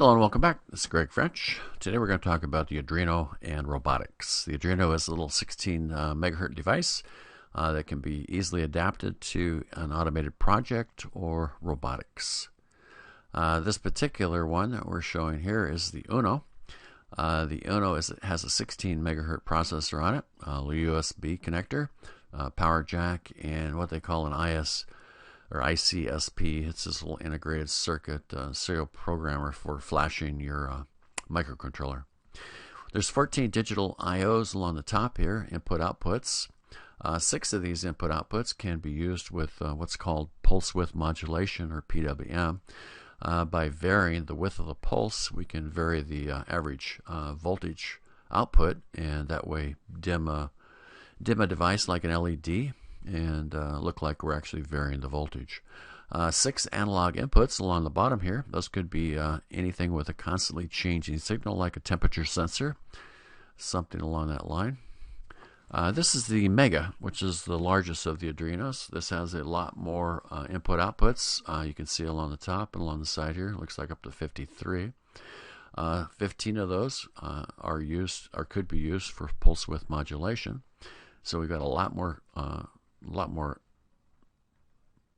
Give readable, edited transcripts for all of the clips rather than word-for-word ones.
Hello and welcome back. This is Greg French. Today we're going to talk about the Arduino and robotics. The Arduino is a little 16 megahertz device that can be easily adapted to an automated project or robotics. This particular one that we're showing here is the Uno. The Uno has a 16 megahertz processor on it, a USB connector, power jack, and what they call an ICSP. It's this little integrated circuit serial programmer for flashing your microcontroller. There's 14 digital IOs along the top here, input outputs. 6 of these input outputs can be used with what's called pulse width modulation, or PWM. By varying the width of the pulse, we can vary the average voltage output, and that way dim a device like an LED and look like we're actually varying the voltage. 6 analog inputs along the bottom here. Those could be anything with a constantly changing signal, like a temperature sensor, something along that line. This is the Mega, which is the largest of the Arduinos. This has a lot more input outputs. You can see along the top and along the side here. It looks like up to 53. 15 of those are used or could be used for pulse width modulation. So we've got a lot more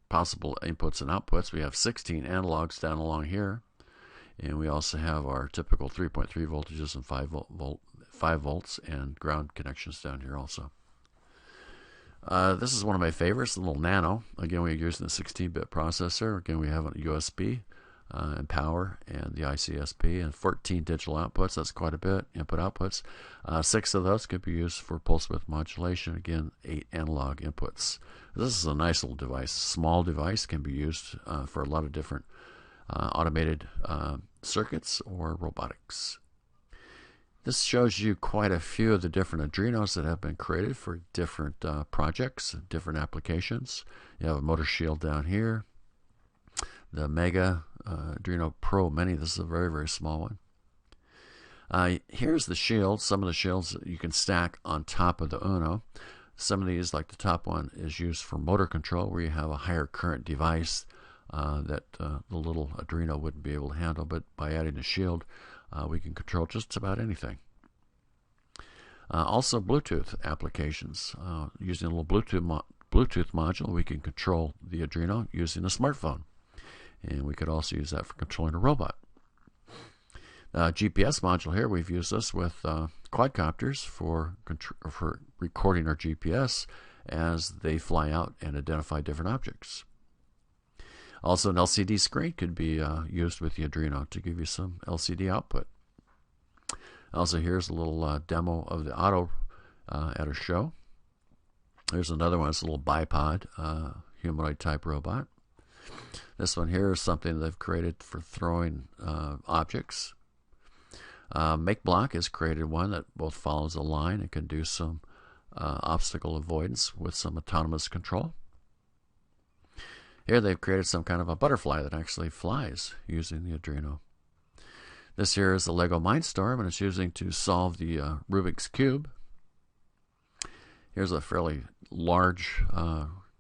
possible inputs and outputs. We have 16 analogs down along here, and we also have our typical 3.3 voltages and 5 volts and ground connections down here also. This is one of my favorites, the little Nano. Again, we're using the 16-bit processor. Again, we have a USB and power and the ICSP and 14 digital outputs. That's quite a bit. Input outputs. 6 of those could be used for pulse width modulation. Again, 8 analog inputs. This is a nice little device. Small device, can be used for a lot of different automated circuits or robotics. This shows you quite a few of the different Arduinos that have been created for different projects, different applications. You have a motor shield down here. The Mega Arduino Pro Mini. This is a very, very small one. Here's the shield. Some of the shields that you can stack on top of the Uno. Some of these, like the top one, is used for motor control, where you have a higher current device that the little Arduino wouldn't be able to handle. But by adding a shield, we can control just about anything. Also, Bluetooth applications. Using a little Bluetooth module, we can control the Arduino using a smartphone. And we could also use that for controlling a robot. GPS module here, we've used this with quadcopters for recording our GPS as they fly out and identify different objects. Also, an LCD screen could be used with the Arduino to give you some LCD output. Also, here's a little demo of the Auto at a show. There's another one. It's a little bipod, humanoid type robot. This one here is something they've created for throwing objects. MakeBlock has created one that both follows a line and can do some obstacle avoidance with some autonomous control. Here they've created some kind of a butterfly that actually flies using the Arduino. This here is the Lego Mindstorm, and it's using to solve the Rubik's Cube. Here's a fairly large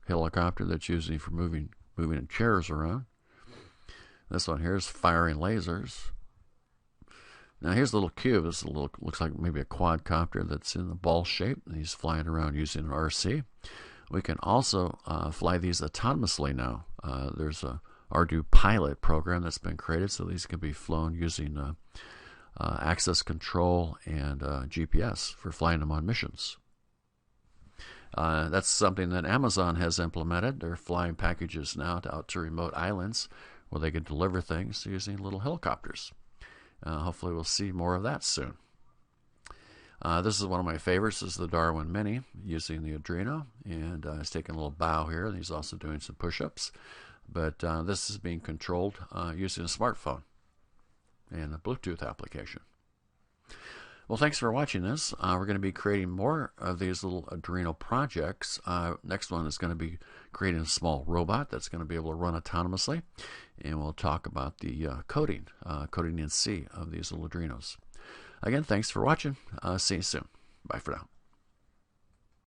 helicopter that's using for moving chairs around. This one here is firing lasers. Now here's a little cube. This looks like maybe a quadcopter that's in a ball shape, and he's flying around using an RC. We can also fly these autonomously now. There's a Arduino Pilot program that's been created, so these can be flown using access control and GPS for flying them on missions. That's something that Amazon has implemented. They're flying packages now out to remote islands where they can deliver things using little helicopters. Hopefully we'll see more of that soon. This is one of my favorites. This is the Darwin Mini using the Arduino, and he's taking a little bow here, and he's also doing some push-ups. But this is being controlled using a smartphone and a Bluetooth application. Well, thanks for watching this. We're going to be creating more of these little Arduino projects. Next one is going to be creating a small robot that's going to be able to run autonomously. And we'll talk about the coding in C of these little Arduinos. Again, thanks for watching. See you soon. Bye for now.